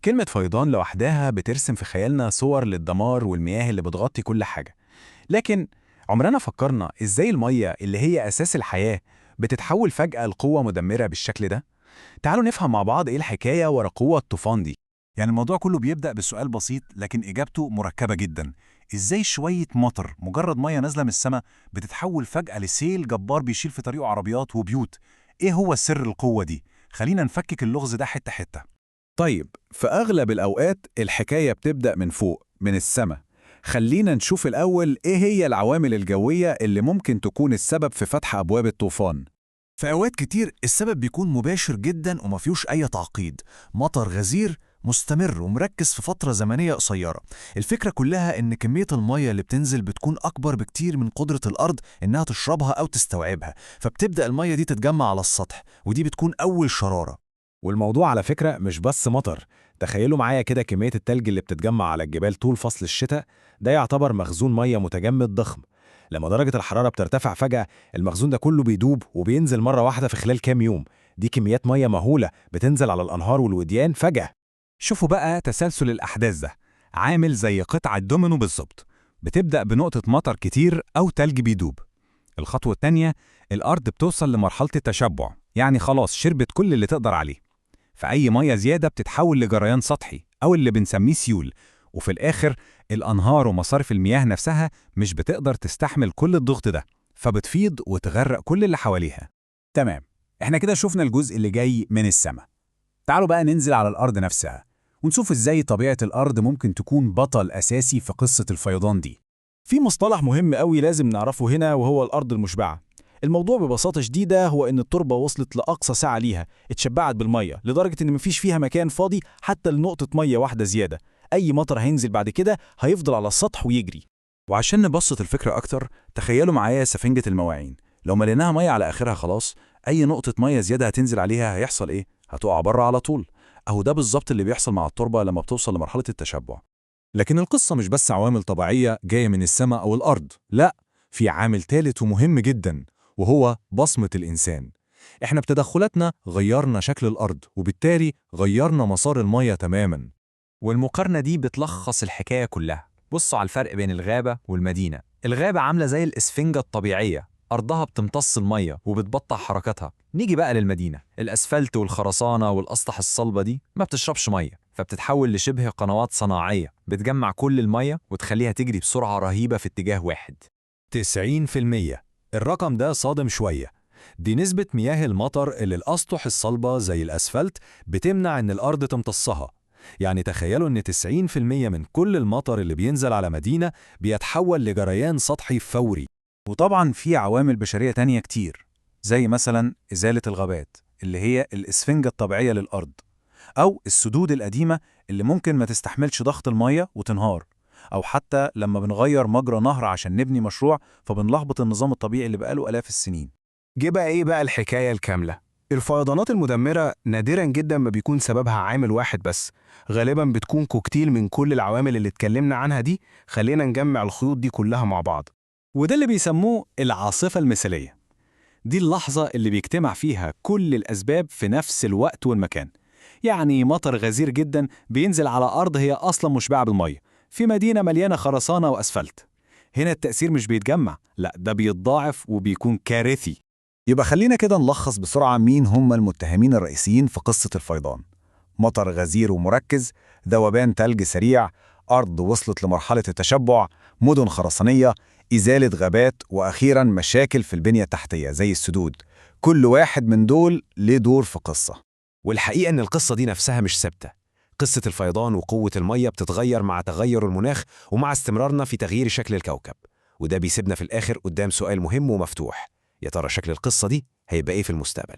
كلمة فيضان لوحدها بترسم في خيالنا صور للدمار والمياه اللي بتغطي كل حاجة. لكن عمرنا فكرنا إزاي المية اللي هي أساس الحياة بتتحول فجأة لقوة مدمرة بالشكل ده؟ تعالوا نفهم مع بعض إيه الحكاية ورا قوة الطوفان دي. يعني الموضوع كله بيبدأ بسؤال بسيط لكن إجابته مركبة جدا. إزاي شوية مطر مجرد مية نازلة من السماء بتتحول فجأة لسيل جبار بيشيل في طريقه عربيات وبيوت؟ إيه هو سر القوة دي؟ خلينا نفكك اللغز ده حتة حتة. طيب، في أغلب الأوقات الحكاية بتبدأ من فوق، من السماء. خلينا نشوف الأول إيه هي العوامل الجوية اللي ممكن تكون السبب في فتح أبواب الطوفان. في أوقات كتير السبب بيكون مباشر جدا وما فيهوش أي تعقيد. مطر غزير مستمر ومركز في فترة زمنية قصيرة. الفكرة كلها إن كمية المية اللي بتنزل بتكون أكبر بكتير من قدرة الأرض إنها تشربها أو تستوعبها، فبتبدأ المية دي تتجمع على السطح، ودي بتكون أول شرارة. والموضوع على فكرة مش بس مطر. تخيلوا معايا كده كمية التلج اللي بتتجمع على الجبال طول فصل الشتاء، ده يعتبر مخزون مية متجمد ضخم. لما درجة الحرارة بترتفع فجأة، المخزون ده كله بيدوب وبينزل مرة واحدة في خلال كام يوم. دي كميات مية مهولة بتنزل على الأنهار والوديان فجأة. شوفوا بقى تسلسل الأحداث ده، عامل زي قطعة دومينو بالظبط. بتبدأ بنقطة مطر كتير أو تلج بيدوب. الخطوة التانية، الأرض بتوصل لمرحلة التشبع، يعني خلاص شربت كل اللي تقدر عليه. فأي مية زيادة بتتحول لجريان سطحي أو اللي بنسميه سيول. وفي الآخر الأنهار ومصارف المياه نفسها مش بتقدر تستحمل كل الضغط ده، فبتفيض وتغرق كل اللي حواليها. تمام، احنا كده شفنا الجزء اللي جاي من السماء. تعالوا بقى ننزل على الأرض نفسها ونشوف إزاي طبيعة الأرض ممكن تكون بطل أساسي في قصة الفيضان دي. في مصطلح مهم قوي لازم نعرفه هنا، وهو الأرض المشبعة. الموضوع ببساطة شديدة هو إن التربة وصلت لأقصى سعة ليها، اتشبعت بالمية لدرجة إن مفيش فيها مكان فاضي حتى لنقطة مية واحدة زيادة. أي مطر هينزل بعد كده هيفضل على السطح ويجري. وعشان نبسط الفكرة أكتر، تخيلوا معايا سفنجة المواعين. لو مليناها مية على آخرها خلاص، أي نقطة مية زيادة هتنزل عليها هيحصل إيه؟ هتقع بره على طول. أهو ده بالظبط اللي بيحصل مع التربة لما بتوصل لمرحلة التشبع. لكن القصة مش بس عوامل طبيعية جاية من السماء أو الأرض، لا، في عامل ثالث ومهم جدا، وهو بصمة الإنسان. إحنا بتدخلاتنا غيرنا شكل الأرض، وبالتالي غيرنا مسار المية تماما. والمقارنة دي بتلخص الحكاية كلها. بصوا على الفرق بين الغابة والمدينة. الغابة عاملة زي الإسفنجة الطبيعية، أرضها بتمتص المية وبتبطئ حركتها. نيجي بقى للمدينة، الأسفلت والخرسانة والأسطح الصلبة دي ما بتشربش مية، فبتتحول لشبه قنوات صناعية بتجمع كل المية وتخليها تجري بسرعة رهيبة في اتجاه واحد. 90%. الرقم ده صادم شوية. دي نسبة مياه المطر اللي الأسطح الصلبة زي الأسفلت بتمنع إن الأرض تمتصها. يعني تخيلوا إن 90% من كل المطر اللي بينزل على مدينة بيتحول لجريان سطحي فوري. وطبعا في عوامل بشرية تانية كتير، زي مثلا إزالة الغابات اللي هي الإسفنجة الطبيعية للأرض، أو السدود القديمة اللي ممكن ما تستحملش ضغط المية وتنهار، أو حتى لما بنغير مجرى نهر عشان نبني مشروع فبنلخبط النظام الطبيعي اللي بقاله آلاف السنين. جه بقى ايه بقى الحكاية الكاملة؟ الفيضانات المدمرة نادرا جدا ما بيكون سببها عامل واحد بس، غالبا بتكون كوكتيل من كل العوامل اللي اتكلمنا عنها دي. خلينا نجمع الخيوط دي كلها مع بعض. وده اللي بيسموه العاصفة المثالية. دي اللحظة اللي بيجتمع فيها كل الأسباب في نفس الوقت والمكان. يعني مطر غزير جدا بينزل على أرض هي أصلا مشبعة بالمية، في مدينة مليانة خرسانة وأسفلت. هنا التأثير مش بيتجمع، لا، ده بيتضاعف وبيكون كارثي. يبقى خلينا كده نلخص بسرعة مين هم المتهمين الرئيسيين في قصة الفيضان. مطر غزير ومركز، ذوبان تلج سريع، أرض وصلت لمرحلة التشبع، مدن خرسانية، إزالة غابات، وأخيراً مشاكل في البنية التحتية زي السدود. كل واحد من دول ليه دور في قصة. والحقيقة إن القصة دي نفسها مش ثابتة. قصة الفيضان وقوة المية بتتغير مع تغير المناخ ومع استمرارنا في تغيير شكل الكوكب. وده بيسيبنا في الآخر قدام سؤال مهم ومفتوح: يا ترى شكل القصة دي هيبقى إيه في المستقبل؟